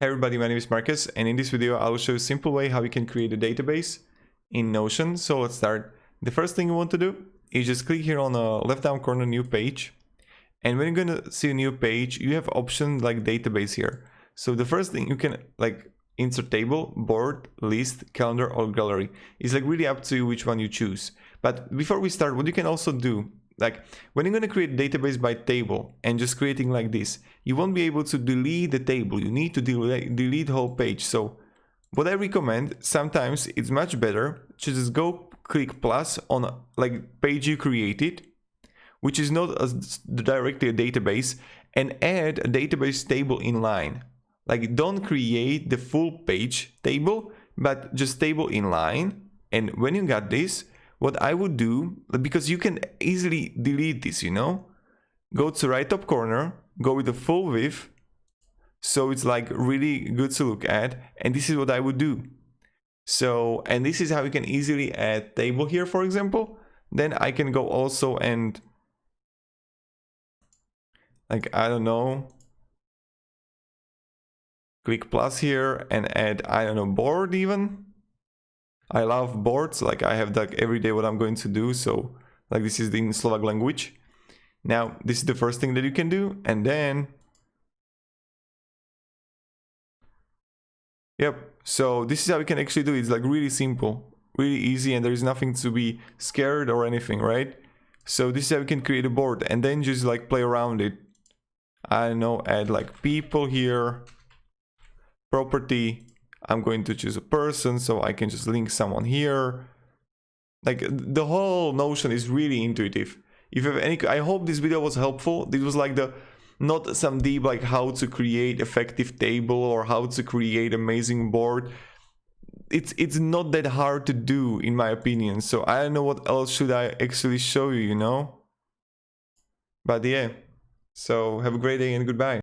Hey everybody, my name is Marcus, and in this video I will show you a simple way how you can create a database in Notion. So let's start. The first thing you want to do is just click here on the left down corner, new page. And when you're gonna see a new page, you have options like database here. So the first thing you can insert table, board, list, calendar, or gallery. It's really up to you which one you choose. But before we start, what you can also do, when you're going to create a database by table and just creating like this, you won't be able to delete the table. You need to delete the whole page. So what I recommend, sometimes it's much better to just go click plus on page you created, which is not directly a database, and add a database table in line. Don't create the full page table, but just table in line. And when you got this, what I would do, because you can easily delete this, go to right top corner, go with the full width, so it's really good to look at, and this is what I would do. So, and this is how you can easily add table here, for example. Then I can go also and I don't know, click plus here and add, I don't know, board even. I love boards, I have every day what I'm going to do, so this is in Slovak language. Now this is the first thing that you can do, and then so this is how you can actually do it. It's really simple, really easy, and there is nothing to be scared or anything, right? So this is how you can create a board, and then just play around it. I don't know, add people here, property. I'm going to choose a person, so I can just link someone here. The whole Notion is really intuitive. If you have any, I hope this video was helpful. This was not some deep how to create effective table or how to create amazing board. It's not that hard to do, in my opinion. So I don't know what else should I actually show you, But yeah. So have a great day and goodbye.